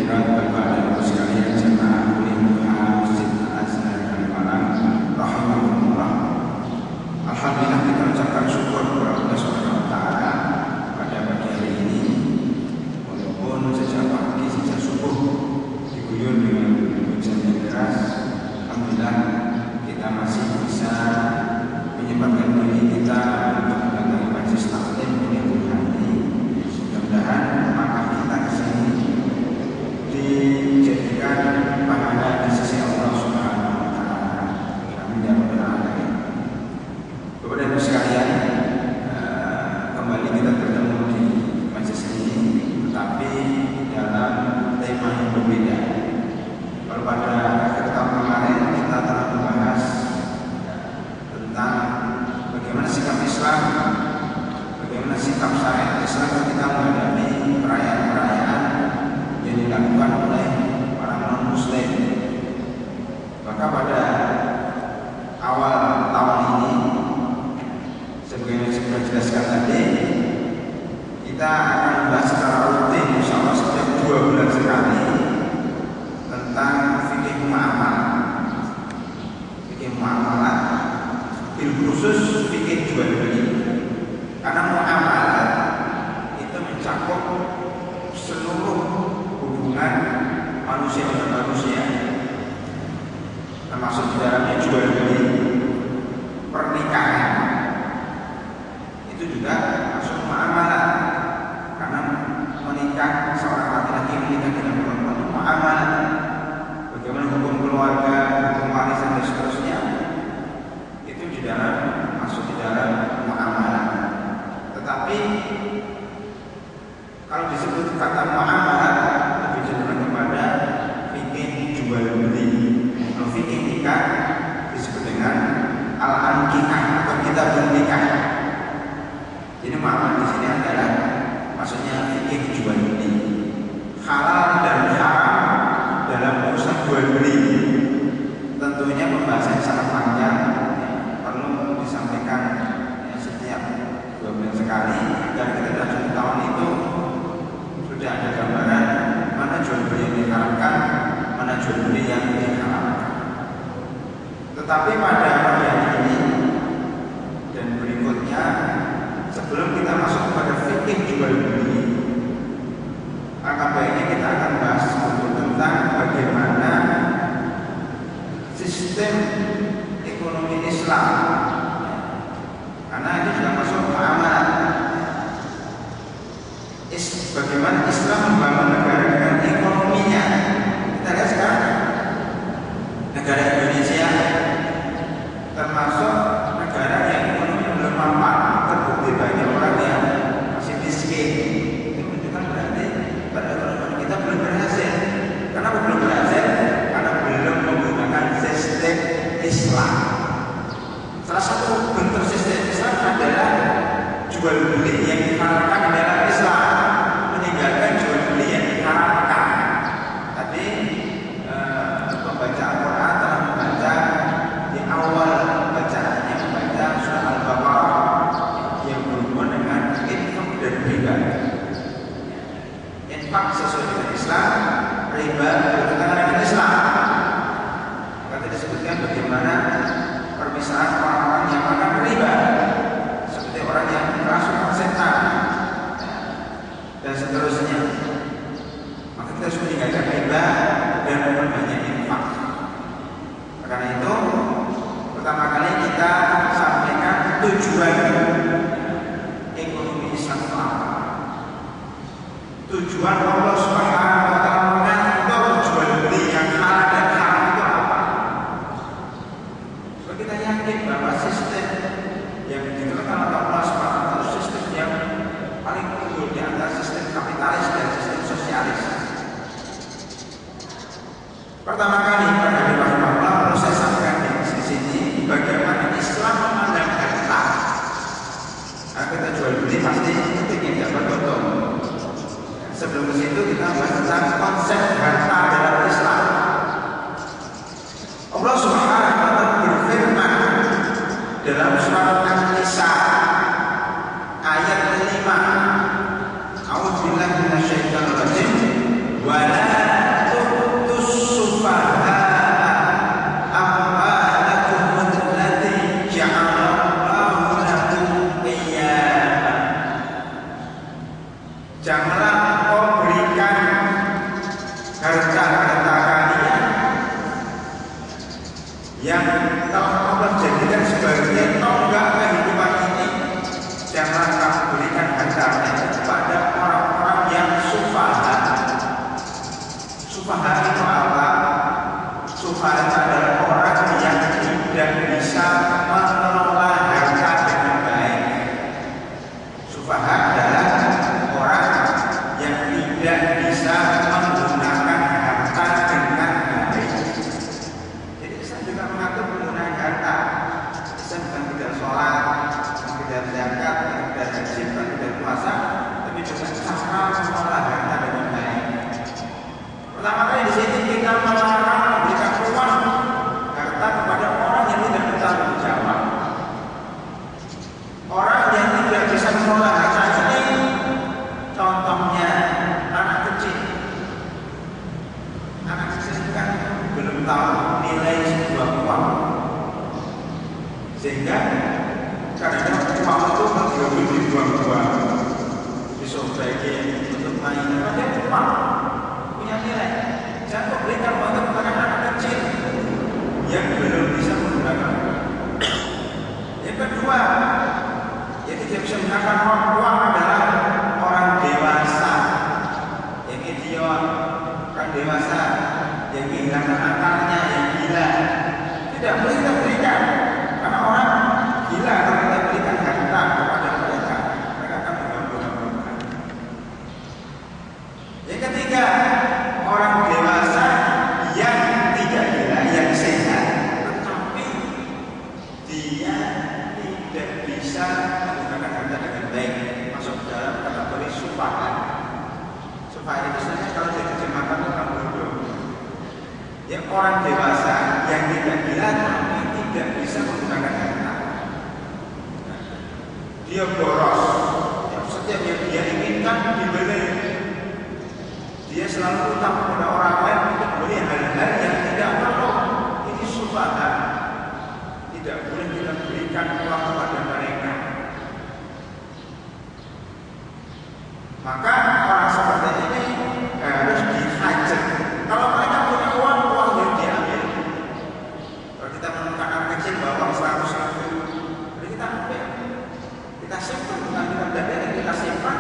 hadirat Bapak dan Ibu sekalian jemaah kuliah Masjid Al-Azhar Kalimalang rahimahumullah. Alhamdulillah kita ucapkan syukur kepada Allah Subhanahu wa taala pada pagi hari ini, walaupun sejak pagi sejak subuh diguyur dengan hujan yang deras. Alhamdulillah kita masih bisa menyempatkan diri kita untuk mendatangi majelis taklim ini hari. Mudah-mudahan maka kita kesini dijadikan pahala di sisi Allah Subhanahu wa taala. Amin ya rabbal alamin. Bapak dan Ibu sekalian, kembali kita bertemu di majelis ini, tetapi dalam tema yang berbeda. Kalau pada akhir tahun kemarin kita telah membahas tentang bagaimana sikap Islam, bagaimana sikap syariat Islam ketika menghadapi perayaan-perayaan yang dilakukan oleh para non-Muslim. Maka pada awal tahun ini, sebagaimana sudah jelaskan tadi, kita akan membahas secara rutin, insya Allah setiap 2 bulan sekali, tentang fikih muamalah. Fikih muamalah, bil khusus fikih jual beli. Karena muamalah itu mencakup seluruh hubungan manusia dengan manusia, termasuk di dalamnya jual beli, pernikahan. Itu juga masuk muamalah, karena menikah, seorang laki-laki menikah dengan perempuan itu muamalah. Bagaimana hukum keluarga, hukum warisan dan seterusnya, itu di dalam masuk di dalam muamalah. Tetapi kalau disebut kata muamalah lebih cenderung kepada fikih jual beli. Kalau fikih nikah disebut dengan al-ankihah atau kita bernikah. Jadi muamalah di sini adalah maksudnya fikih jual beli, halal dan haram dalam urusan jual beli. Tentunya pembahasan sangat panjang, perlu disampaikan setiap 2 bulan sekali, dan kita dalam 1 tahun itu sudah ada gambaran mana jual beli yang diharamkan, mana jual beli yang diharamkan. Tetapi pada pagi hari ini dan berikutnya, sebelum kita masuk kepada fikih jual beli, maka baiknya kita akan bahas tentang bagaimana sistem ekonomi Islam, karena ini juga masuk muamalah. Bagaimana Islam membangun negara dengan ekonominya. Kita lihat sekarang negara Indonesia termasuk negara yang ekonominya belum mampan. Terbukti banyak orang yang masih miskin. Itu menunjukkan berarti perekonomian kita belum berhasil. Kenapa belum berhasil? Karena belum menggunakan sistem Islam. Salah satu bentuk sistem Islam adalah jual beli yang diharamkan di dalam Islam, meninggalkan jual beli yang diharamkan. Tadi pembaca Al-Quran telah membaca di awal bacaannya, membaca surah Al-Baqarah yang berhubungan dengan infak dan riba. Infak sesuai dengan Islam, riba bertentangan dengan Islam. Maka disebutkan bagaimana permisalan orang-orang yang makan riba, seperti orang yang kerasukan setan dan seterusnya. Maka kita harus meninggalkan riba dan memperbanyak infak. Karena itu pertama kali kita sampaikan tujuan ekonomi Islam itu apa. Tujuan Allah Subhanahu wa taala mengatur jual beli yang halal dan haram itu apa. Supaya kita yakin bahwa sistem yang diterapkan oleh Allah Subhanahu wa taala sistem yang paling unggul di antara sistem kapitalis dan sistem sosialis. Pertama kali pada rahimahullah perlu saya sampaikan di sini bagaimana Islam memandang harta. Nah, kita jual beli pasti ingin dapat untung. Sebelum ke situ kita bahas tentang konsep harta dalam Islam. Allah Subhanahu wa taala berfirman dalam surat An-Nisa ayat 5. A'udzubillahi minasyaitonir rajim. Wala Sufaha itu apa? Sufaha itu adalah orang yang tidak bisa mengelola harta dengan baik. Sufaha adalah orang yang tidak bisa menggunakan harta dengan baik. Jadi Islam juga mengatur penggunaan harta. Islam bukan tidak sholat, tidak zakat, tidak haji, tidak puasa, tapi juga cara mengelola harta dengan baik. Pertama kali di sini kita melarang memberikan uang harta kepada orang yang tidak bertanggung jawab. Orang yang tidak bisa mengelola harta ini, contohnya anak kecil. Anak kecil kan belum tahu nilai sebuah uang, sehingga kadang-kadang uang itu menjadi dibuang-buang, disobeki untuk mainan. Padahal uang punya nilai. Jangan berikan uang kepada anak kecil yang belum bisa menggunakan uang. Yang kedua, yang tidak bisa menggunakan uang adalah orang dewasa yang idiot, orang dewasa yang kehilangan akalnya, yang gila. Tidak boleh kita berikan, karena orang gila kalau kita berikan harta kepada mereka, mereka akan mengganggu-ganggukan. Yang ketiga, orang dewasa yang tidak gila, yang sehat, tetapi dia tidak bisa menggunakan harta dengan baik, masuk dalam kategori sufaha. Sufaha itu sebenarnya kalau diterjemahkan orang bodoh. Yang orang dewasa yang tidak gila tapi tidak bisa menggunakan harta. Dia boros, setiap yang dia inginkan dibeli. Dia selalu utang kepada orang lain untuk beli hal-hal yang tidak perlu. Ini sufaha. Tidak boleh kita berikan uang kepada mereka. Maka orang seperti ini harus dihajar. Kalau mereka punya uang yang diambil. Kalau kita menemukan anak kecil bawa 100 ribu, kita ambil. Kita simpan, bukan kita beli, kita simpan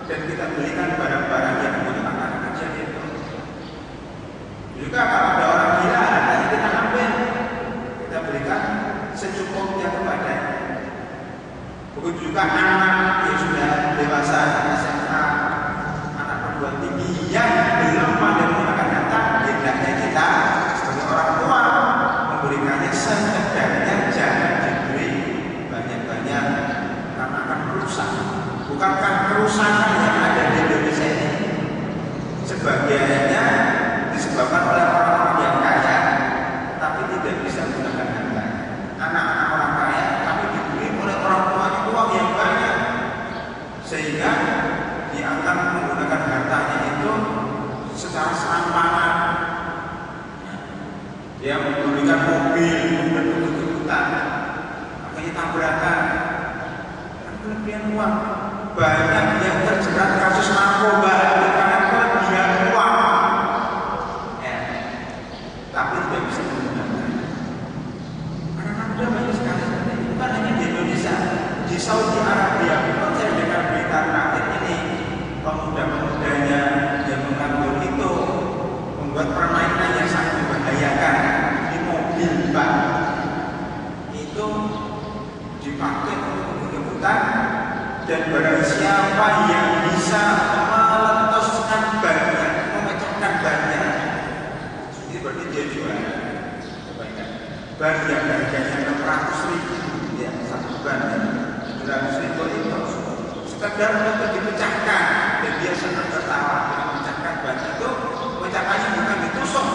dan kita belikan barang-barang yang menggunakan anak kecil itu. Juga kalau ada orang gila, ada kita ambil, kita berikan secukupnya kepada. Begitu juga anak yang sudah dewasa, SMA, anak perguruan tinggi yang belum pandai menggunakan harta, hendaknya kita sebagai orang tua memberikannya sekedarnya, jangan diberi banyak-banyak karena akan merusak. Bukankah kerusakan yang ada di Indonesia ini sebagiannya disebabkan oleh orang-orang yang kaya tapi tidak bisa menggunakan harta. Anak-anak orang kaya tapi diberi oleh orang tuanya uang yang banyak, sehingga dia akan menggunakan hartanya itu secara serampangan. Dia memberikan mobil berikut-ikutan, makanya tabrakan. Kelebihan uang, banyak yang terjerat kasus narkoba karena kelebihan uang, tapi tidak bisa menggunakan. Karena ada banyak sekali seperti itu, bukan hanya di Indonesia, di Saudi Arabia. Kalau saya dengar berita terakhir ini, pemuda-pemudanya yang menganggur itu membuat permainan yang sangat membahayakan di mobil bak itu dipakai untuk kebutuhan. Dan barang siapa yang bisa meletuskan bannya, memecahkan bannya, itu berarti dia jual. Ban yang harganya 600 ribu, ya satu ban 700 ribu itu sekedar untuk dipecahkan, dan dia senang tertawa dengan memecahkan ban itu. Pecahannya bukan ditusuk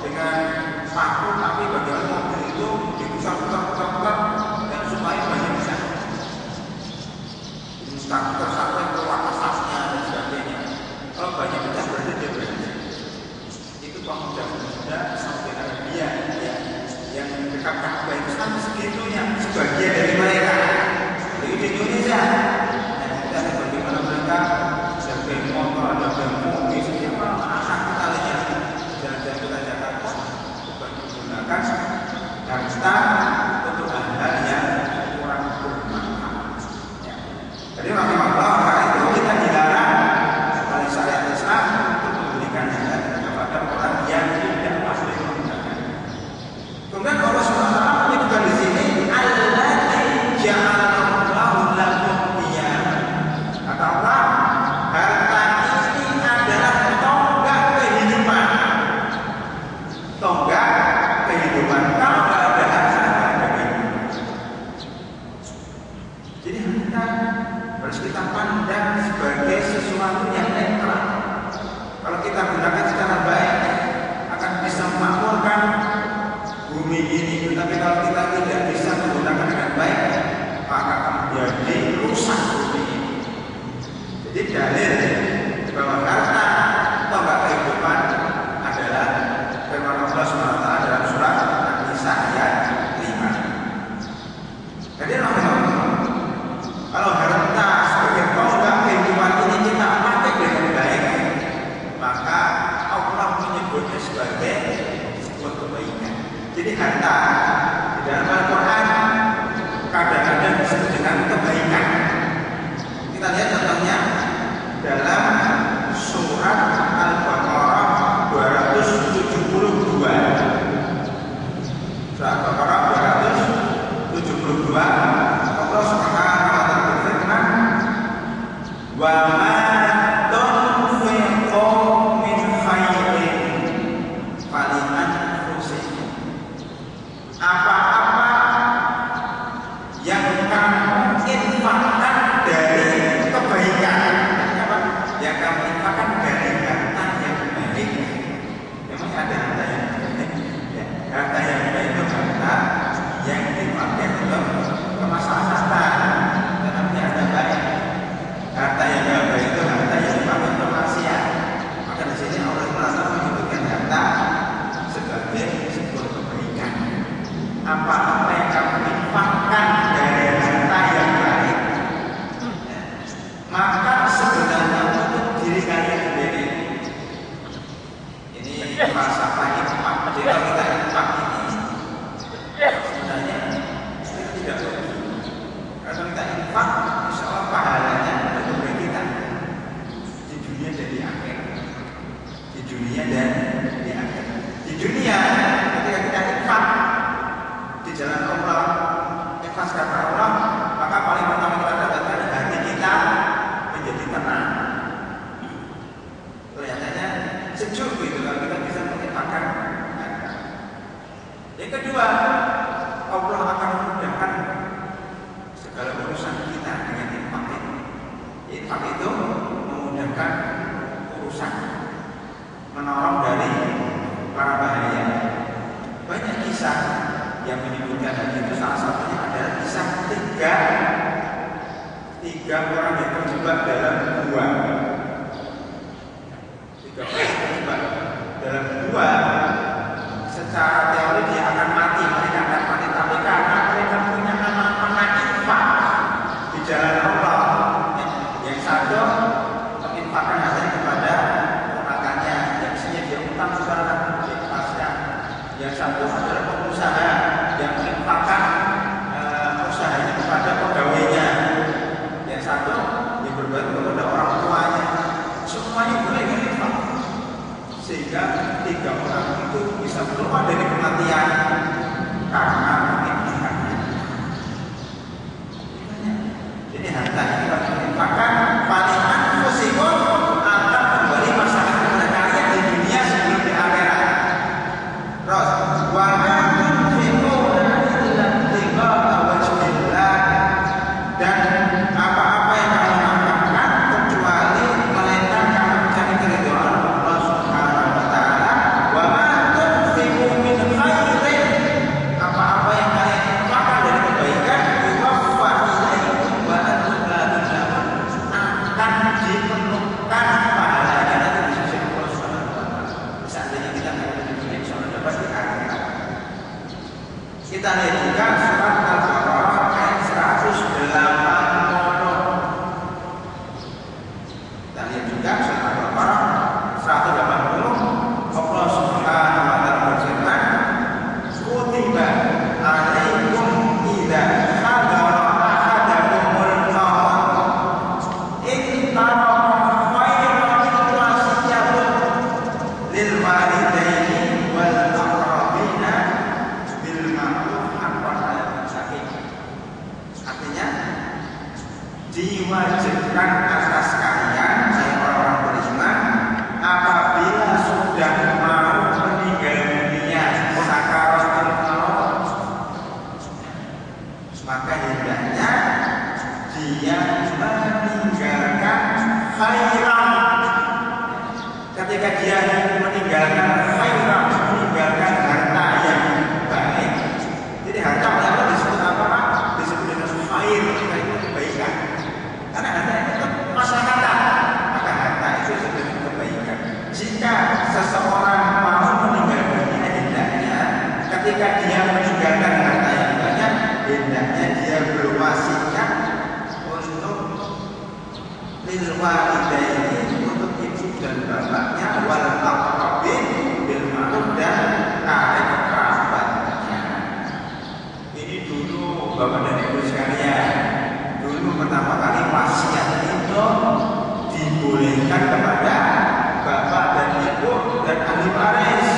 dengan paku, tapi bagian mobil itu diputar-putar dan supaya banyak bisa. Sampai keluar asasnya dan sebagainya. Kalau banyak pecah berarti dia berhasil. Itu pemuda-pemuda Saudi Arabia yang dekat ini, tetapi kalau kita tidak bisa menggunakan dengan baik, maka akan menjadi rusak bumi ini. Jadi dalil bahwa harta tonggak kehidupan adalah firman Allah SWT dalam surat An-Nisa ayat 5. Jadi kalau harta sebagai tonggak kehidupan ini kita pakai dengan baik, maka Allah menyebutnya sebagai sebuah kebaikan. Jadi harta di dalam Al-Quran kadang-kadang disebut dengan kebaikan. Kita lihat contohnya dalam surat Al-Baqarah 272. Surat Al-Baqarah 272, Allah Subhanahu wa taala berfirman, "Wa ma tunfiqu min khairin falianfusikum." Apa-apa yang kamu infakkan dari kebaikan, yang kamu infakkan dari harta yang baik. Memang ada harta yang baik, ya. Harta yang baik itu harta yang dipakai untuk kemaslahatan, tetapi harta baik. Harta yang baik itu harta yang dipakai untuk maksiat. Maka di sini Allah Taala menyebutkan harta sebagai sebuah kebaikan. Apa-apa yang kamu infakkan dari harta yang baik, maka sebenarnya untuk diri kalian sendiri. Ini falsafah infak. Jadi kalau kita infak ini sebenarnya kita tidak rugi. Kalau kita infak, insya Allah pahalanya untuk kita di dunia dan di akhirat. Di dunia dan di akhirat. Di dunia ketika kita infak di jalan Allah, ikhlas karena Allah, maka paling pertama kita dapatkan hati kita menjadi tenang. Kelihatannya sejuk gitu kalau kita bisa menginfakkan harta. Yang kedua, Allah akan memudahkan segala urusan kita dengan infak itu. Infak itu memudahkan urusan, menolong dari para bahaya. Banyak kisah yang menyebutkan hal itu. Salah satunya adalah kisah tiga orang yang terjebak dalam gua. Tiga orang yang terjebak dalam gua, secara teori dia akan mati, mereka akan mati, tapi karena mereka punya anak-anak infak di jalan Allah, yang satu menginfakkan hasilnya kepada ponakannya, yang biasanya dia utang kepada ikhlasnya. Yang satu adalah pengusaha yang menginfakkan usahanya kepada pegawainya. Yang satu yang berbagi kepada orang tuanya. Semuanya boleh berinfak, sehingga tiga orang itu bisa keluar dari kematian karena menginfakkannya. Jadi harta ini kalau menginfakkan, paling anfusikum akan kembali masalah kepada kalian di dunia sebelum di akhirat. Terus, wa dan apa-apa yang kamu nafkahkan kecuali melainkan kamu mencari keridhaan Allah Subhanahu wa taala. Wa ma tunfiqu min khairin, apa-apa yang kalian infakkan dari kebaikan, yuwaffa ilaikum wa antum la tuzlamun, akan dipenuhkan pahalanya nanti di sisi Allah Subhanahu wa taala. Seandainya kita tidak ada di dunia, insyaallah dapat di akhirat. Kita lihat juga surat Al-Baqarah ayat 180. Kita lihat juga surat Al-Baqarah 180. Allah Subhanahu wa taala berfirman, "Kutiba 'alaikum idza hadara ahadakumul maut in taraka khairan wasiyatun lil walidaini wal aqrabina bil ma'ruf haqqan 'alal muttaqin." Artinya diwajibkan atas kalian, hai orang-orang beriman, apabila sudah mau meninggal dunia, sakaratul maut, maka hendaknya dia meninggalkan khairan. Ketika dia meninggalkan khairan, meninggalkan harta yang baik, jika seseorang mau meninggal dunia, hendaknya ketika dia meninggalkan harta yang banyak, hendaknya dia berwasiat untuk lil walidaini, untuk ibu dan bapaknya, wal aqrabin bil ma'ruf, dan karib kerabatnya. Ini dulu Bapak dan Ibu sekalian, dulu pertama kali wasiat itu dibolehkan kepada bapak dan ibu dan ahli waris.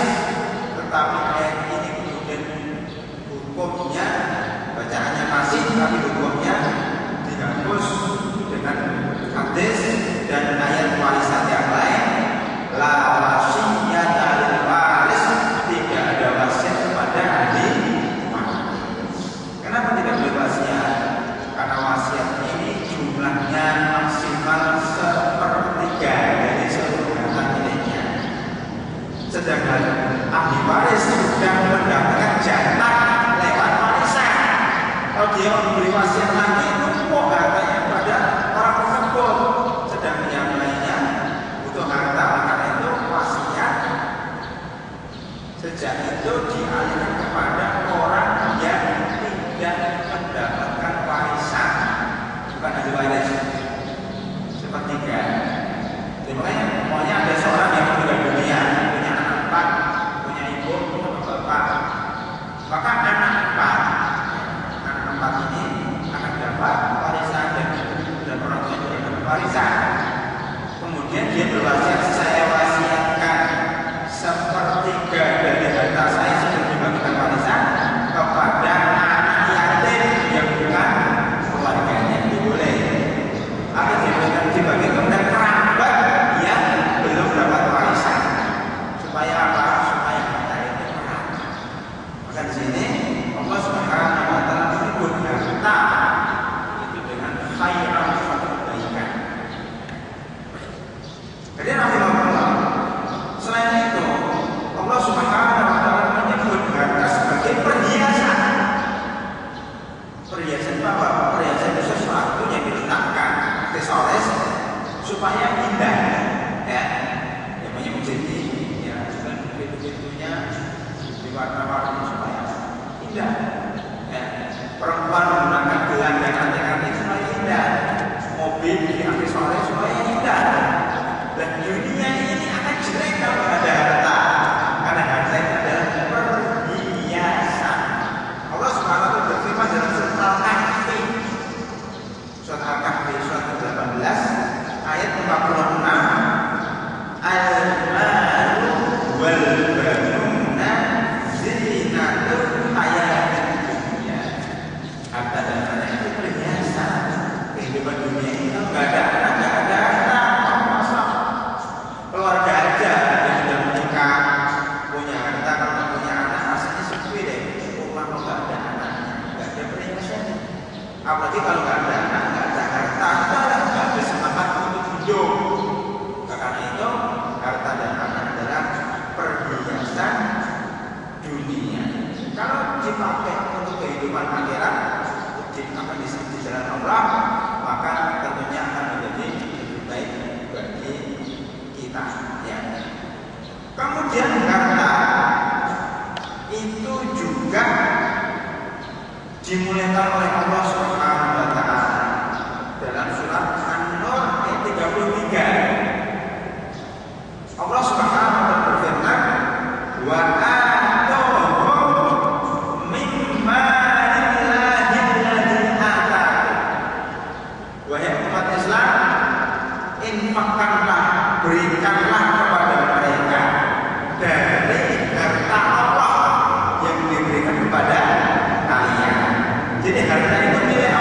Tetapi ayat ini kemudian hukumnya, bacaannya masih, tapi hukumnya dihapus dengan hadis dan ayat warisan yang lain. La wasiyata lil waris, tidak ada wasiat kepada ahli waris. Kenapa tidak boleh wasiat? Karena wasiat ini jumlahnya maksimal sepertiga dari seluruh harta miliknya. Sedangkan ahli waris sudah mendapatkan jatah lewat warisan. Kalau dia memberi wasiat lagi, numpuk hartanya pada orang tersebut. Sedangkan yang lainnya butuh harta, maka itu wasiat sejak itu dialihkan kepada orang yang tidak mendapatkan warisan, bukan ahli waris. Sepertiga. Jadi makanya ada seorang yang meninggal dunia, punya anak 4, punya ibu, punya bapak. Maka anak 4 ini akan dapat warisan, dan orang tua juga dapat warisan. Kemudian dia berwasiat, saya wasiatkan sepertiga dari harta saya sudah dibagikan warisan kepada anak yatim yang bukan keluarganya. Itu boleh. Atau dibagi kepada kerabat yang belum dapat warisan. Supaya apa? Supaya kita itu merata. Maka di sini Allah Subhanahu wa taala menyebut harta itu dengan khairan, suatu kebaikan. Jadi rahimahullah, selain itu Allah Subhanahu wa taala menyebut harta sebagai perhiasan. Perhiasan apa? Perhiasan itu sesuatu yang diletakkan aksesoris supaya indah, ya. Yang punya menjadi, ya, dengan pintu-pintunya diwarna-warni supaya indah. Ya. Perempuan menggunakan gelang dan anting-anting supaya indah. Mobil di aksesoris supaya indah. Dan dunia ini akan jelek kalau ada harta, karena harta itu adalah perhiasan. Allah Subhanahu wa taala berfirman dalam surat Al-Kahfi, surat Al-Kahfi surat ke-18 ayat 46, al-malu wal banuna zinatul hayatid dunya. Harta dan anak itu perhiasan kehidupan dunia ini. Kalau nggak ada anak, nggak ada harta, masa keluarga aja yang sudah menikah punya harta, kalau nggak punya anak rasanya sepi deh. Rumah kalau nggak ada anak, nggak ada perhiasan. Apalagi kalau nggak ada anak, nggak ada harta, nggak ada semangat untuk hidup. Karena itu harta dan anak adalah perhiasan dunia. Kalau dipakai untuk kehidupan akhirat, akan di jalan Allah, maka tentunya akan menjadi lebih baik bagi kita. Ya. Kemudian harta itu juga dimulaikan oleh Allah Subhanahu wa taala dalam surat An-Nur ayat 33. Allah Subhanahu wa taala berfirman, wa atuhum mimma lillahi alladzi ataakum. Wahai umat Islam, infakkanlah, berikanlah kepada mereka dari harta Allah yang diberikan kepada kalian. Jadi harta itu milik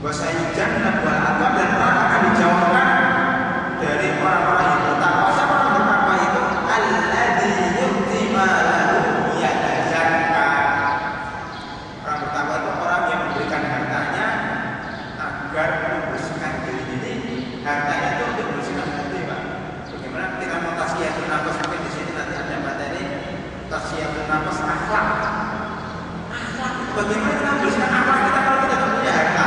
Wasayujanna wal atqa, dan orang akan dijauhkan dari orang-orang yang bertakwa. Siapa orang bertakwa itu? Alladzi yu'ti malahu yatazakka. Orang bertakwa itu orang yang memberikan hartanya agar membersihkan diri. Jadi hartanya itu untuk membersihkan hati, Pak. Bagaimana kita mau tasqiyatun nafas, sampai di sini nanti ada materi tasqiyatun nafas akhlak. Akhlak, bagaimana kita membersihkan akhlak kita kalau kita tidak punya harta?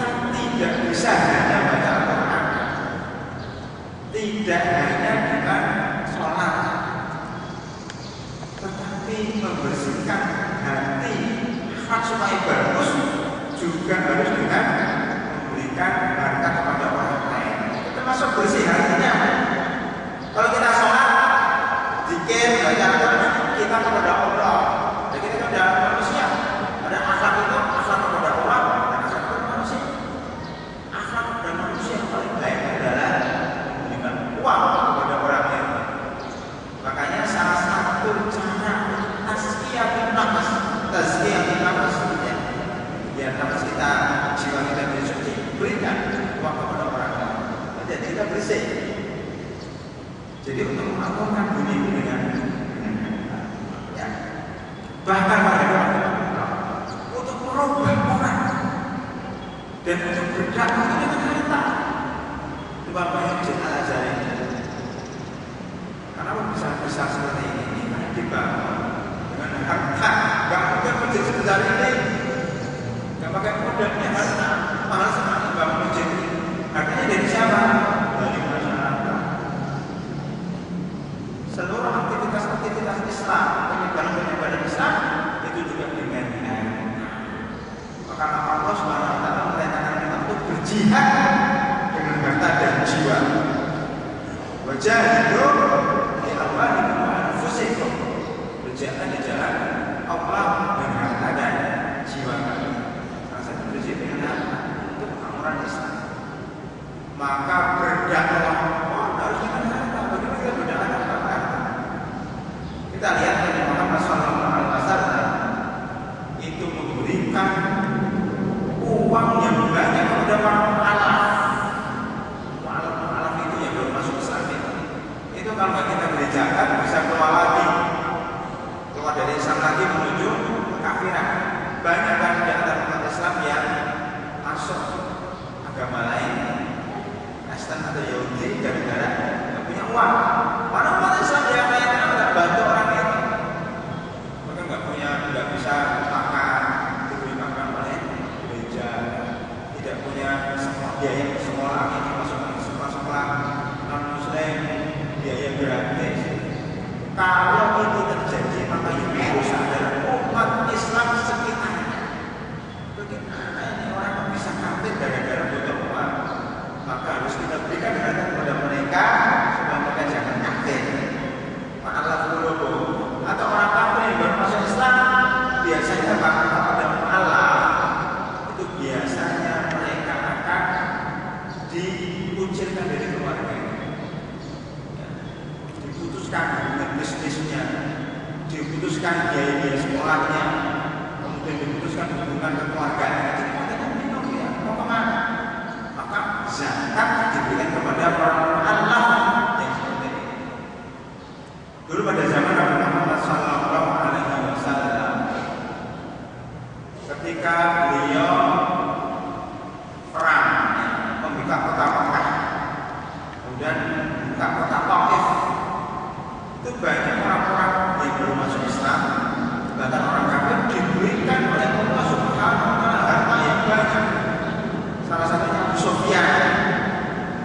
Tidak bisa hanya baca Al-Quran, tidak hanya dengan sholat, tetapi membersihkan hati akhlak supaya bagus juga harus dengan memberikan harta kepada orang lain. Itu masuk bersih hatinya. Kalau kita sholat, zikir, baca Al-Quran, kita kepada Allah. Dan kita kepada manusia. Ada akhlak itu, akhlak kepada Allah. Uang kepada orang lain. Makanya salah satu cara tazkiyatun nafas, ya, biar nafas kita, jiwa kita bersuci, berikan uang kepada orang lain. Jadi kita bersih. Jadi untuk melakukan bunyi dengan ya, bahkan untuk merubah orang dan untuk berdakwah dengan harta. Bapak yang Al-Azhar ini, kenapa bisa seperti ini? Karena dibangun dengan harta. Gak mungkin masjid sebesar ini, gak pakai modalnya harta. Mahal sekali bangun masjid. Hartanya dari siapa? Dari masyarakat. Seluruh aktivitas Islam, penyebaran Islam itu juga dimanfaatkan. Maka Allah Subhanahu Wa Taala memerintahkan kita untuk berjihad harta dan jiwa. Wajahidu di amwalikum wa anfusikum. Berjihad di jalan Allah dengan harta dan jiwa kami. Salah satu berjihad dengan harta itu amuran Islam. Maka berdakwah harus dengan harta. Bagaimana kita berdakwah dengan harta? Kita lihat Nabi Muhammad SAW itu memberikan uang yang banyak kepada para mu'alaf. Kalau kita beri zakat bisa keluar lagi, keluar dari Islam lagi menuju kekafiran. Banyak kan di antara umat Islam yang masuk agama lain, Kristen atau Yahudi, gara-gara nggak punya uang. Mana umat Islam yang lain nggak bantu orang itu, maka nggak bisa makan, diberi makan oleh gereja, tidak punya biaya sekolah, ini masuk ke sekolah non Muslim, biaya gratis. Kalau itu terjadi, maka yang harus adalah umat Islam sekitarnya. Bagaimana ini orang bisa kafir gara-gara butuh uang? Maka harus kita berikan harta kepada mereka supaya mereka jangan kafir. Ma'alaf qulubuhum, atau orang kafir yang baru masuk Islam biasanya bakal pada mu'alaf. Itu biasanya mereka akan dikucilkan dari keluarga. Diputuskan hubungan bisnisnya, diputuskan biaya sekolahnya, kemudian diputuskan hubungan kekeluargaan. Jadi kita bingung ya, mau kemana? Maka zakat diberikan kepada orang Allah yang seperti ini. Dulu pada zaman Nabi Muhammad SAW, ketika beliau perang membuka kota Makkah, kemudian membuka kota Taif, itu banyak orang-orang yang baru masuk Islam, bahkan orang kafir diberikan oleh Allah Subhanahu Wa Taala harta yang banyak. Salah satunya Abu Sufyan,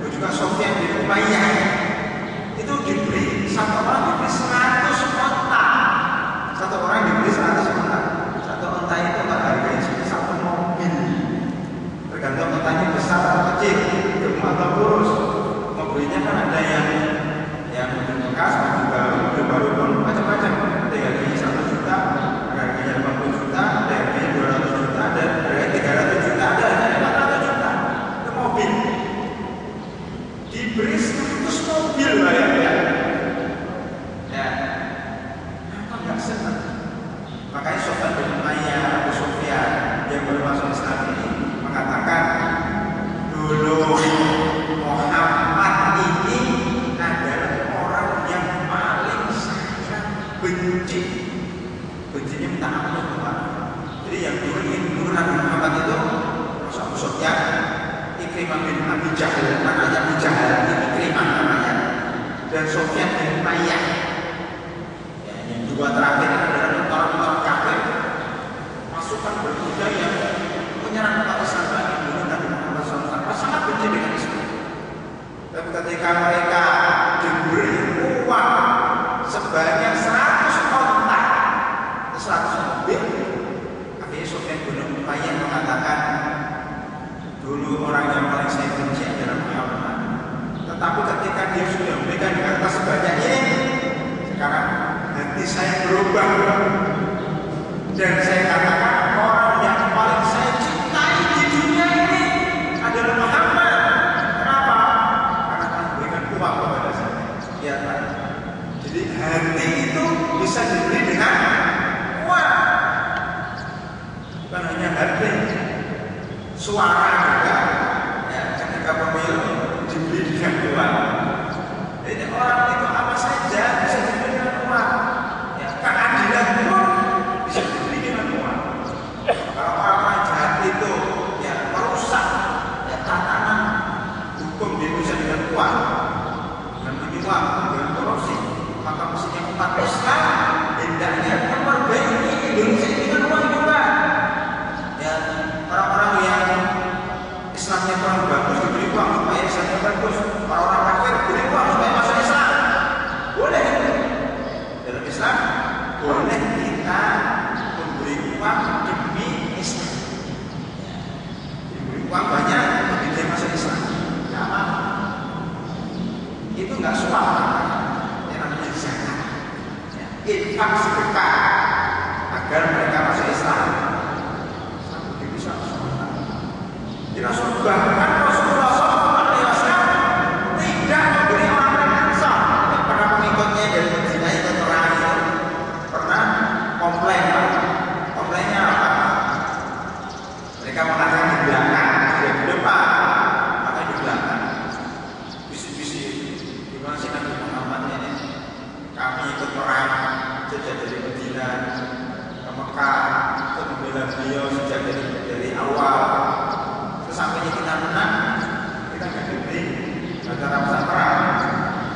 juga Sufyan bin Umayyah, itu diberi satu orang diberi 100 onta, satu orang diberi 100 onta. Satu onta itu harganya seperti satu mobil, tergantung ontanya besar atau kecil, gemuk atau kurus. Mobilnya kan ada yang bekas, juga baru macam-macam. Ada yang harganya 1 juta, ada harganya 80 juta, ada harganya 200 juta, ada harganya 300 juta, ada harganya 400 juta. Itu mobil. Diberi 100 mobil bayarnya. Ya. ketika mereka diberi uang sebanyak 100 onta, 100 mobil, akhirnya Sufyan bin Umayyah mengatakan, dulu orang yang paling saya benci adalah Muhammad. Tetapi ketika dia sudah memberikan harta sebanyak ini, sekarang hati saya berubah dan saya katakan orang yang paling saya cintai di dunia ini adalah Muhammad. Kenapa? Karena telah memberikan uang kepada saya. Ya, Pak. Jadi hati itu bisa dibeli dengan uang, bukan hanya hati, suara juga. Ya, ketika pemilu dibeli dengan uang. Jadi orang itu apa saja bisa dibeli dengan uang. Ya, keadilan pun bisa dibeli dengan uang. Kalau orang jahat itu ya merusak ya tatanan hukum di Indonesia dengan uang, dengan menyuap, dengan korupsi, maka mestinya umat Islam hendaknya memperbaiki Indonesia dengan uang juga. Ya, orang-orang yang Islamnya kurang bagus diberi uang supaya Islamnya bagus. Orang-orang kafir diberi uang supaya masuk Islam. Boleh. Dalam Islam boleh kita memberi uang demi Islam. Diberi uang banyak tapi dia masuk Islam. Tidak apa. Itu nggak suap. Yang namanya zakat. Infak sedekah agar mereka masuk Islam. Satu bisa kita suruh bahkan Rasulullah SAW tidak memberi orang Ansar yang pernah mengikutnya dari Madinah ikut perang itu pernah komplainnya apa? Mereka mengatakan di belakang, tidak di depan, maka di belakang. Bisik-bisik, gimana sih Nabi Muhammad ini? Kami ikut perang sejak dari Madinah ke Mekah, untuk membela beliau sejak dari awal. Sampainya kita menang, kita nggak diberi antara besar perang.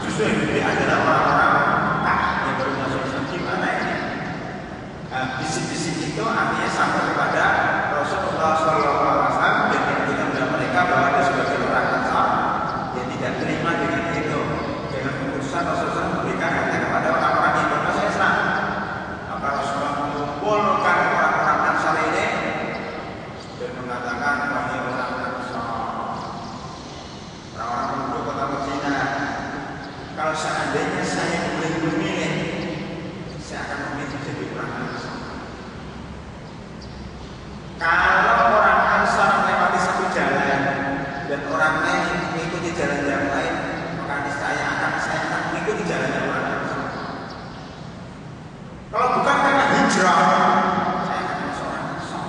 Justru yang diberi adalah orang-orang yang baru masuk Islam. Gimana ini? Bisik-bisik itu artinya sampai kepada Rasulullah SAW dan mengingatkan kepada mereka bahwa ada sebagian orang Ansar yang tidak terima dengan itu, dengan keputusan Rasulullah memberikan harta kepada orang-orang yang baru masuk Islam. Maka Rasulullah mengumpulkan orang-orang Ansar ini dan mengatakan, wahai orang-orang penduduk kota Madinah, kalau seandainya saya boleh memilih, saya akan memilih jadi orang Ansar. Kalau orang Ansar melewati satu jalan dan orang lain mengikuti jalan yang lain, maka saya akan mengikuti jalan yang orang Ansar. Kalau bukan karena hijrah, saya akan masuk orang Ansar.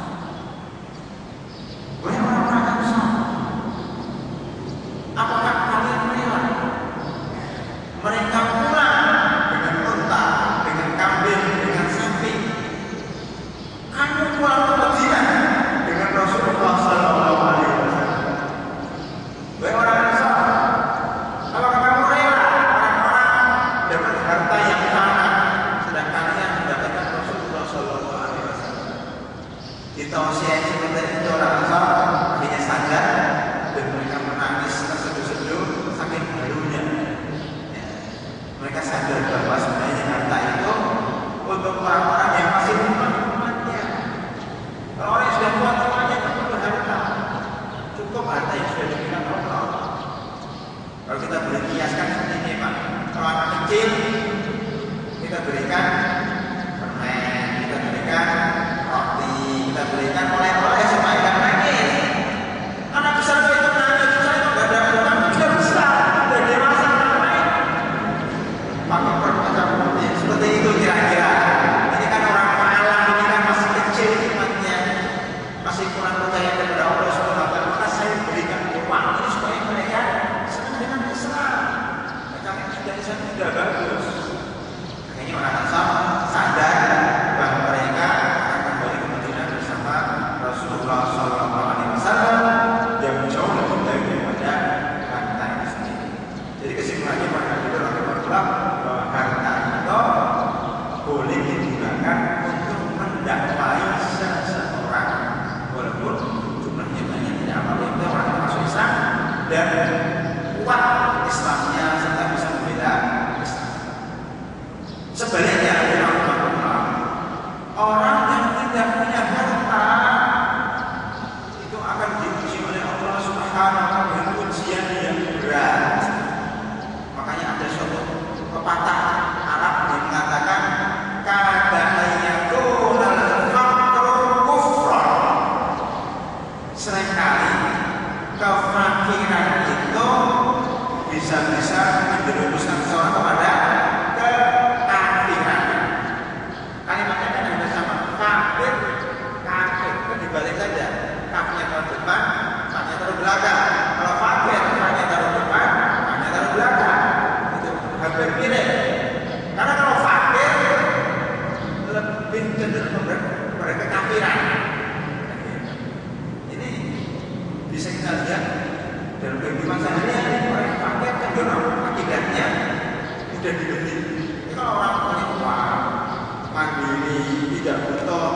Wahai orang-orang Ansar, apakah kalian melihat mereka pulang dengan unta, dengan kambing, dengan sapi? Kamu pulang ke Madinah dengan Rasulullah SAW. Wahai orang Ansar, apakah kamu rela orang-orang dapat harta yang sama, sedang kalian mendapatkan Rasulullah SAW? Di tausiah seperti itu orang Ansar akhirnya sadar dan mereka menangis terseduh-seduh saking harunya. Ya. Mereka sadar bahwa sebenarnya harta itu untuk orang-orang yang masih umat-umatnya. Kalau orang yang sudah kuat umatnya tak perlu harta, cukup harta yang sudah diberikan Allah. Kalau kita boleh kiaskan seperti ini, Pak, kalau anak kecil kita berikan permen, kita berikan roti, kita berikan oleh-oleh supaya tidak nangis. Anak besar itu nangis, saya itu nggak ada utang, sudah besar, sudah dewasa, ngapain? Maka perbuatan seperti itu kira-kira. Ini kan orang malang, ini kan masih kecil imannya, masih kurang percaya kepada Allah SWT. Maka saya berikan uang ini supaya mereka senang dengan Islam. Mereka sudah Islam sudah bagus. Akhirnya orang Ansar sadar bahwa mereka akan kembali ke Madinah bersama Rasulullah SAW yang jauh lebih baik daripada harta itu sendiri. Jadi kesimpulannya pada itu bahwa harta itu boleh digunakan untuk mendakwai seseorang, walaupun jumlahnya banyak tidak apa-apa, itu orang yang masuk Islam dan kuat Islam bisa-bisa menjerumuskan seseorang kepada kekafiran. Kalimatnya kan ada sama, kafir, kafir, itu dibalik saja. Kafirnya taruh depan, kafirnya taruh belakang. Kalau kafir, kafirnya taruh depan, kafirnya taruh belakang. Itu hampir mirip. Karena kalau kafir lebih cenderung kepada kekafiran. Ini bisa kita lihat dalam kehidupan sehari-hari. Orang yang kafir kan akibatnya sudah dibenci. Kalau orang paling kuat, mandiri, tidak butuh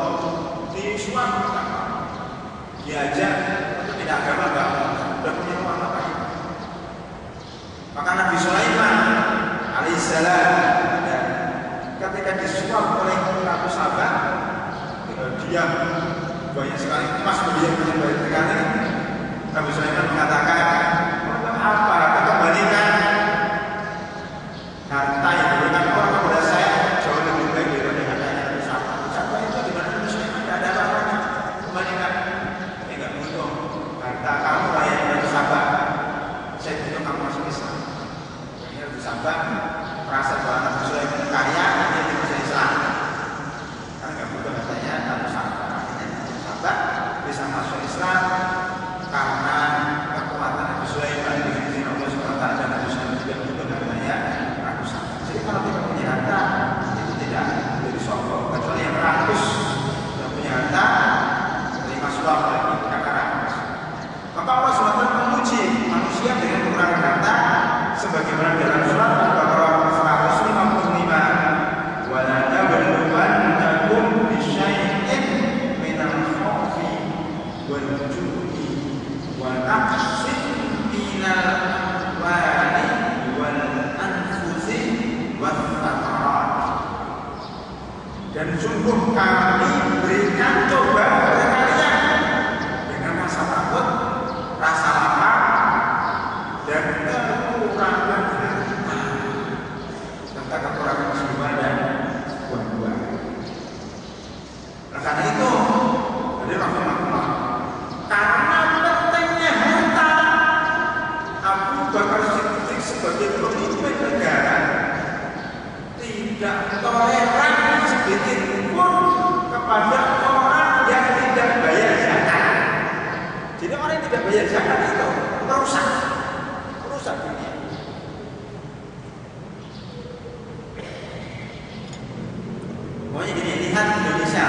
disuap, diajak untuk tidak agama sudah punya uang apa ya? Maka Nabi Sulaiman alaihissalam ketika disuap oleh Ratu Saba, dia banyak sekali emas dia punya banyak sekali. Nabi Sulaiman mengatakan, apa kembalikan harta yang diberikan orang kepada saya jauh lebih baik daripada hartanya Ratu Saba. Saba itu di mana Nabi Sulaiman tidak ada apa-apanya. Kembalikan, saya nggak butuh harta kamu layak Ratu Saba. Saya butuh kamu masuk Islam. Akhirnya Ratu Saba merasa bahwa Nabi Sulaiman kaya, dia bisa Islam. Karena nggak butuh hartanya Ratu Saba. Akhirnya Ratu Saba bisa masuk Islam karena kekuatan Nabi Sulaiman dengan izin Allah SWT, dan Nabi Sulaiman juga butuh hartanya Ratu Saba. Jadi kalau kita punya harta itu tidak menjadi sombong, kecuali yang rakus yang punya harta terima suap lagi karena rakus. Maka Allah SWT memuji manusia dengan kekurangan harta sebagaimana dalam surat Al-Baqarah 155, wa la nabluwannakum bisyai'in minal khawfi wal ju'i wa naqsin minal amwali wal anfusi wath thamarat. Dan sungguh kami berikan coba kepada kalian dengan rasa takut, rasa lapar, dan kekurangan harta, serta kekurangan jiwa dan buah-buah. Karena itu, dari Rasulullah, karena pentingnya harta, Abu Bakar Siddiq sebagai pemimpin negara tidak toleran sedikit pun kepada orang yang tidak bayar zakat. Jadi orang yang tidak bayar zakat itu merusak dunia. Pokoknya gini, lihat Indonesia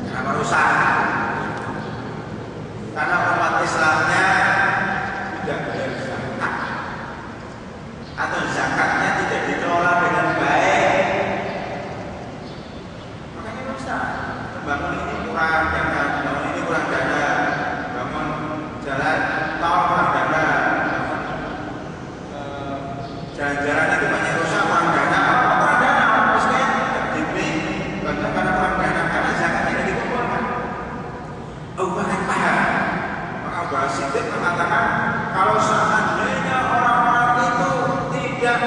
kenapa rusak? Karena umat Islamnya tidak bayar zakat, atau zakatnya tidak dikelola dengan baik. Makanya rusak. Bangun ini kurang dana, bangun ini kurang dana, bangun jalan tol kurang dana, jalan-jalan itu banyak rusak, kurang dana. Kurang dana, misalnya diberi banyak karena kurang dana, karena zakatnya tidak dikumpulkan. Banyak paham. Maka Abu Bakar Siddiq mengatakan, kalau seandainya orang-orang itu tidak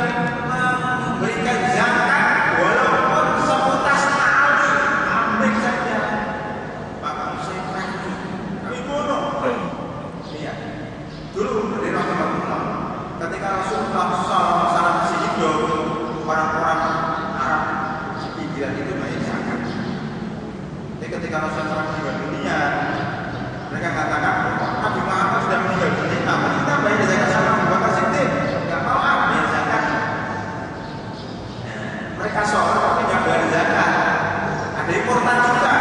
memberikan zakat walaupun seputas tali, ambil saja, maka saya berani, kami bunuh. Lihat, dulu dari Rasulullah, ketika Rasulullah SAW masih hidup, orang-orang Arab di pinggiran itu banyak zakat. Tapi ketika Rasulullah meninggal dunia, mereka katakan, Nabi Muhammad sudah meninggal dunia, apa kita bayar zakat sama Abu Bakar Siddiq? Tidak mau bayar zakat. Mereka sholat tapi tidak bayar zakat. Ada yang murtad juga.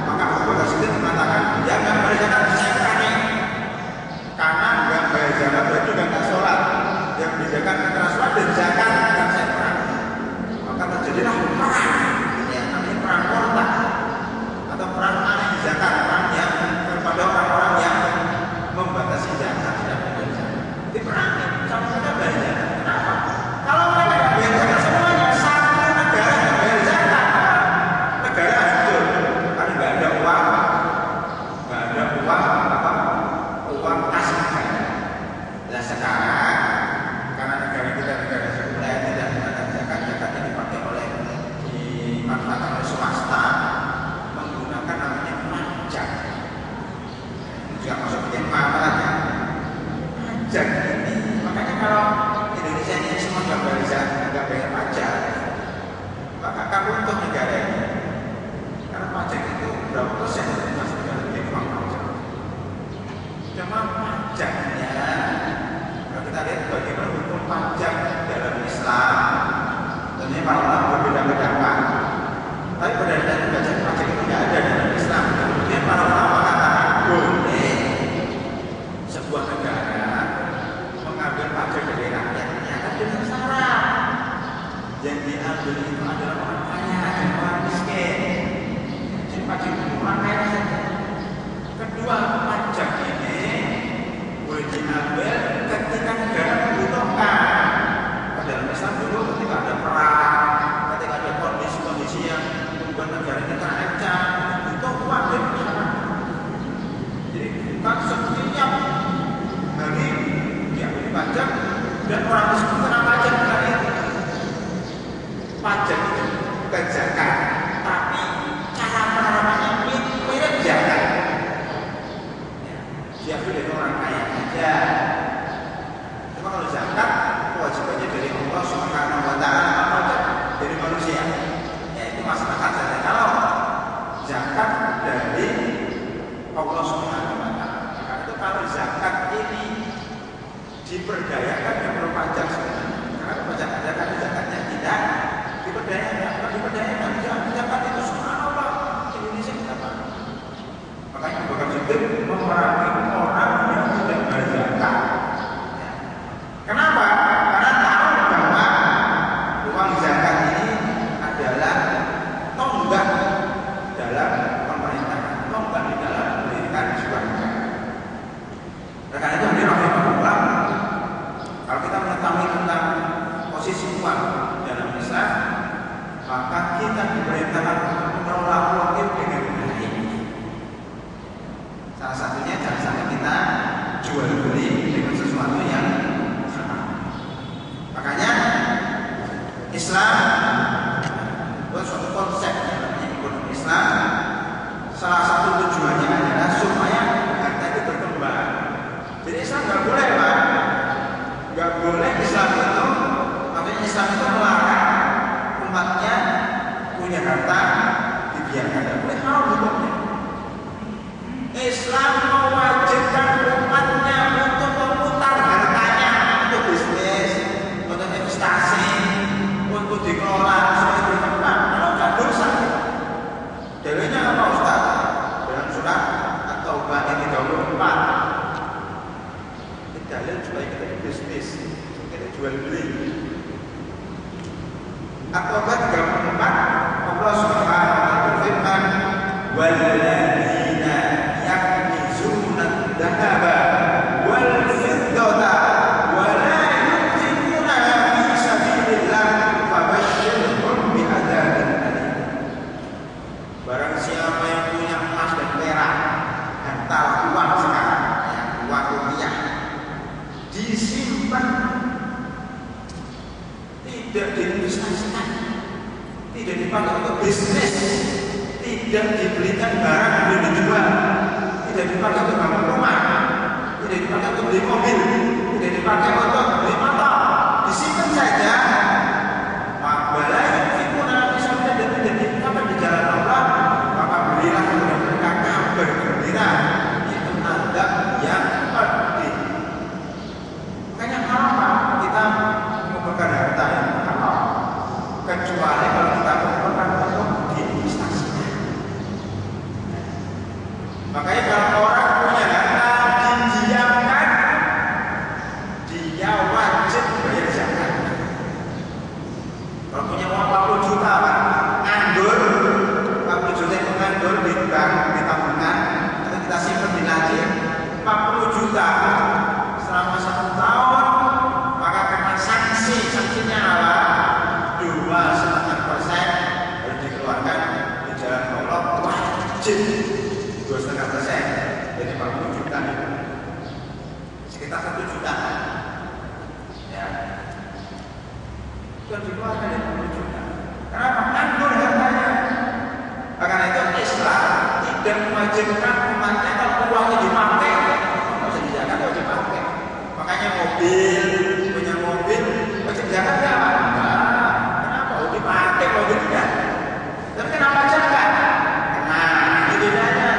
Maka Abu Bakar Siddiq mengatakan, ya nggak bayar zakat, saya berani. Karena nggak bayar zakat berarti juga nggak sholat. Yang dizakat antara sholat dan zakat, dan saya berani. Maka terjadilah perang. Ini yang namanya perang murtad atau perang Dan orang tersebut kena pajak bukan itu. Pajak itu bukan zakat, tapi cara penerapannya mirip zakat. Dia dari orang kaya aja. Cuma kalau zakat kewajibannya dari Allah Subhanahu wa taala, pajak dari manusia. Ya itu masyarakat saja. Kalau zakat dari Allah Subhanahu wa taala. Karena itu kalau zakat ini diperdayakan yang perlu pajak sebenarnya. Karena pajak ada kan zakatnya tidak diperdayakan, bukan diperdayakan. Zakat itu subhanallah Indonesia kita Pak. Makanya Abu Bakar Siddiq memerangi orang yang tidak bayar zakat. Kenapa? Karena tahu bahwa uang zakat ini adalah tonggak dalam pemerintahan, tonggak di dalam pendidikan sebuah negara. Karena itu rahimahullah, kalau kita mengetahui tentang posisi uang dalam Islam, maka kita diperintahkan untuk mengelola uang itu dengan baik. Salah satunya jangan sampai kita jual beli dengan sesuatu yang haram. Makanya Islam itu suatu konsep yang namanya ekonomi Islam. Salah satu tujuannya adalah supaya harta itu berkembang. Jadi Islam nggak boleh Pak, nggak boleh Islam itu, makanya Islam itu melarang umatnya punya harta dibiarkan, nggak boleh, haram hukumnya. Islam mewajibkan umatnya untuk memutar hartanya untuk bisnis, untuk investasi, untuk dikelola supaya berkembang. Kalau nggak dosa, dalilnya apa Ustaz? Dalam surat At-Taubah ayat 34. Dalil supaya kita bisnis, kita jual beli. At-Taubah 34, Allah Subhanahu wa taala berfirman, "Walladzina yaknizuna adh-dhahaba wal fiddata wa la yunfiquna fi sabilillah fabashshirhum bi'adzabin alim." Barang siapa yang punya emas dan perak, harta uang sekarang, ya, uang rupiah, disimpan, tidak diinvestasikan, tidak dipakai untuk bisnis, tidak dibelikan barang yang dijual, tidak dipakai untuk bangun rumah, tidak dipakai untuk beli mobil, tidak dipakai untuk beli motor, disimpan saja. Mabalah yang fikuna misalnya dan tidak dipakai di jalan Allah, maka berilah kepada mereka kabar gembira, yaitu tanda yang pedih. Makanya apa kita mengumpulkan harta yang halal, kecuali kalau kita mengumpulkan untuk diinvestasikan. Makanya kalau orang punya harta didiamkan, dia wajib bayar zakat. Kalau punya uang 40 juta Pak, nganggur, 40 juta itu nganggur di bank, di tabungan, atau kita simpan di laci, 40 juta selama 1 tahun, maka kena sanksi. Sanksinya apa? 2,5% harus dikeluarkan di jalan Allah, wajib 2,5% dari 40 juta, sekitar 1 juta. Ya, itu dikeluarkan dari 40 juta. Kenapa? Nganggur hartanya. Karena itu Islam tidak mewajibkan umatnya kalau uangnya dipakai, wajib zakat, wajib pakai. Makanya mobil, punya mobil, wajib zakat nggak Pak? Enggak. Kenapa? Oh, dipakai mobilnya. Tapi kenapa zakat? Nah, ini bedanya.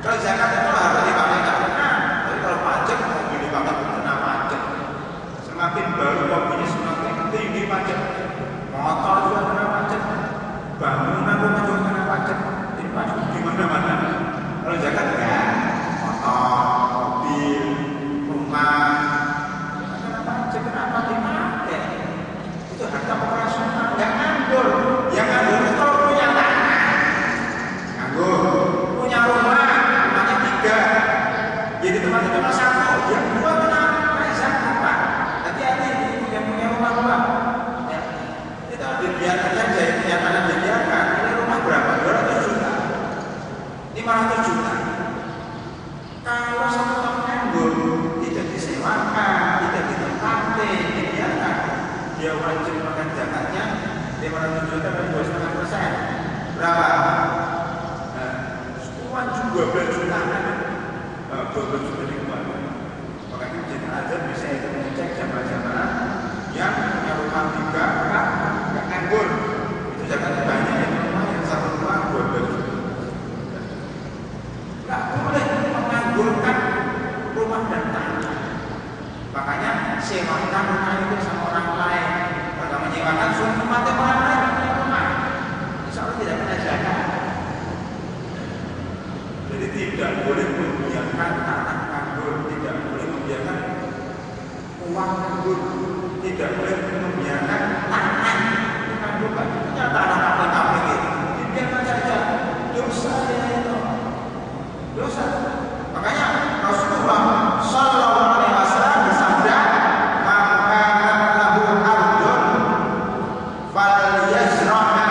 Kalau zakat itu harus dipakai nggak kena. Tapi kalau pajak, mobil dipakai kena pajak. Semakin baru mobilnya semakin tinggi pajak. Motor juga kena pajak. Bangunan rumah juga kena pajak. Jadi pajak di mana-mana. Kalau zakat enggak. Motor, mobil, rumah, 500 juta dan 2,5%. Berapa? Uang 12 juta kan? 12 juta dikeluarkan. Makanya jadi aja bisa itu mengecek jamaah-jamaah yang punya rumah 3 nggak nganggur. Itu jangan banyak yang rumah yang satu rumah 12 juta. Nggak boleh menganggurkan rumah dan tanah. Makanya sewakan rumah itu sama orang lain. Kalau menyewakan suatu rumah orang lain punya rumah, insya Allah tidak kena zakat. Jadi tidak boleh membiarkan tanah nganggur, tidak boleh membiarkan uang nganggur, tidak boleh membiarkan tanah nganggur. Punya tanah apa gitu, dibiarkan saja. Dosa ya itu, dosa. Makanya Rasulullah Shallallahu Alaihi Wasallam bersabda, maka lahu ardun fal yazra'ha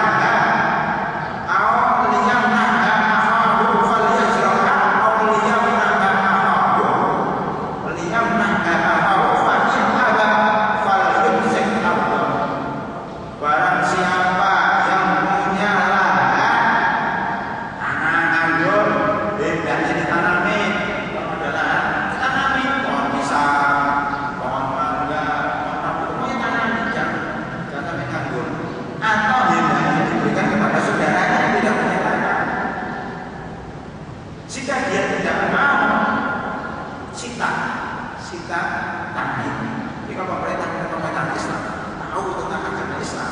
aw liyamnaha akhahu fal yazra'ha aw liyamnaha akhahu liyamnaha akhahu fa in aba fal yumsik ardun. Barang siapa yang punya lahan tanah anggur, hendaknya ditanami. Jika dia tidak mau sita tanah ini, jika pemerintah Islam tahu tentang agama Islam,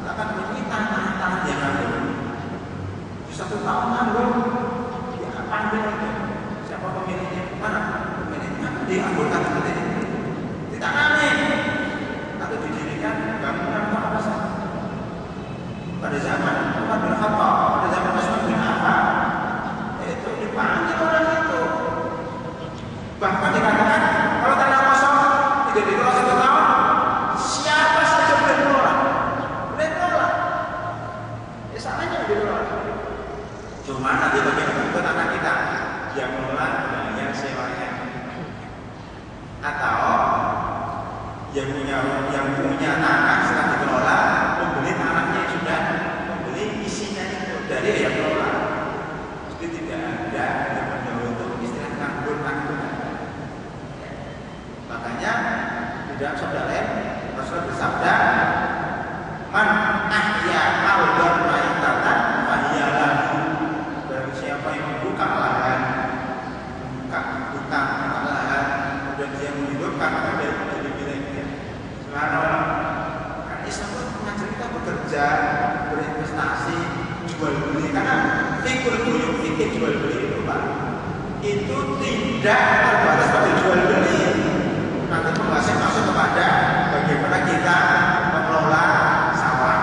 akan menyita tanah yang nganggur. Di 1 tahun nganggur, dia panggil itu siapa pemiliknya, mana pemiliknya, dianggurkan seperti ini, ditanami atau didirikan bangunan apa saja. Pada zaman Umar bin Khattab, pada zaman Utsman bin Affan, itu dipanggil orang itu. Bahkan dikatakan kalau tanah kosong tidak dikelola 1 tahun, siapa saja boleh menolak, boleh menolak. Ya salahnya dikelola. Cuma nanti bagaimana itu tanah kita yang menolak yang sewanya, atau yang punya tanah setelah dikelola membeli tanahnya sudah membeli isinya itu dari yang menolak. Jadi tidak ada yang mendahului itu istilah nganggur. Makanya di dalam sabda lain Rasulullah bersabda, man ahya al-dar ma'itatan fahiyalahu. Barang siapa yang membuka lahan, membuka lahan, kemudian dia menghidupkan maka dia menjadi miliknya. Subhanallah. Karena Islam itu mengajar kita bekerja, berinvestasi, jual beli. Karena fikir jual beli itu Pak, itu tidak terbatas pada jual beli. Nanti pembahasan masuk kepada bagaimana kita mengelola sawah.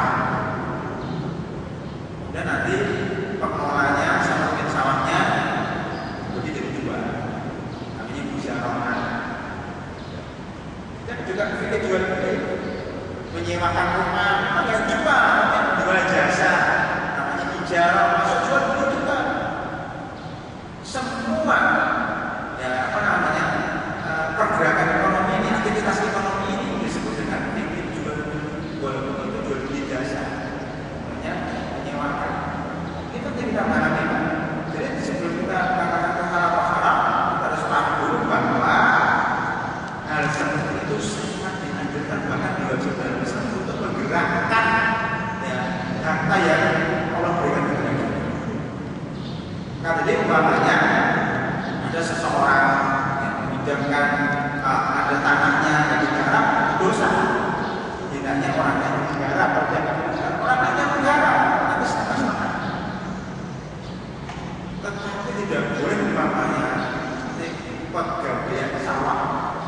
Dan nanti pengelolanya sama dengan sawahnya begitu dijual. Namanya musyawarah. Dan juga fikir jual beli, menyewakan rumah, maka jual jasa, namanya ijarah, masuk jual beli juga. Semua ya pergerakan ekonomi ini, aktivitas ekonomi ini disebut dengan fikir jual beli. Walaupun itu jual beli jasa, namanya menyewakan. Itu tidak pahami. Jadi sebelum kita katakan halal haram, kita harus paham dulu bahwa hal seperti itu sangat dianjurkan, bahkan diwajibkan Islam untuk menggerakkan ya harta yang Allah berikan kepada kita. Nah, jadi umpamanya ada seseorang yang meminjamkan ada tanahnya yang digarap, dosa. Tidaknya orang yang menggarap, orang yang menggarap, tapi setengah-setengah. Tetapi tidak boleh umpamanya pegawai sawah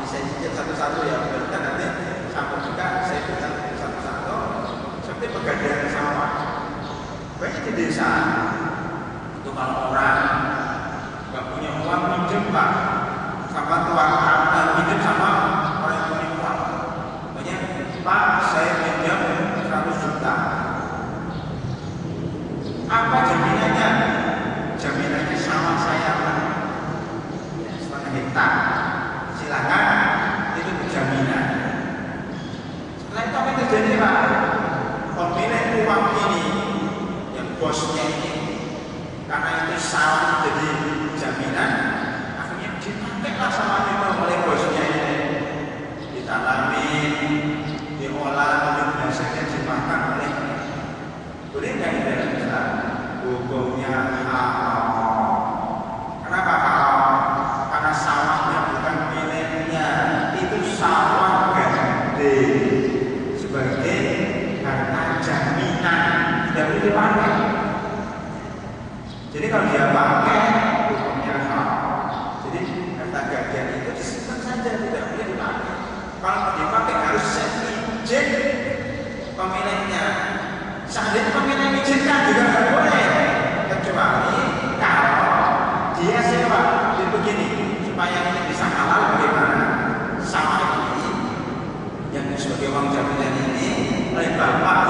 bisa cicil satu-satu ya, berarti nanti sampai juga saya bisa satu-satu seperti pegadaian sawah. Banyak di desa itu kalau orang nggak punya uang minjem Pak, sama tuan minjem sama orang yang punya uang. Banyak Pak, saya minjem 100 juta. Apa jaminannya? Jaminannya sama saya Pak, setengah hektar. Silakan, itu jaminan. Setelah itu apa yang terjadi Pak? Pemilik bosnya ini, karena itu sawah jadi jaminan, akhirnya dipakailah sawah itu oleh bosnya ini, ditanamin, diolah, kemudian hasilnya dimakan oleh. Boleh nggak di dalam Islam? Hukumnya haram. Kenapa haram? Karena sawahnya bukan miliknya, itu sawah gede sebagai harta jaminan, tidak boleh dipakai. Jadi kalau dia pakai, hukumnya haram. Jadi harta gadian itu disimpan saja, tidak boleh dipakai. Kalau mau dipakai harus izin pemiliknya. Seandainya pemilik izinkan juga tidak boleh, kecuali kalau dia sewa. Jadi begini, supaya ini bisa halal bagaimana? Sawah ini yang sebagai uang jaminan ini oleh bapak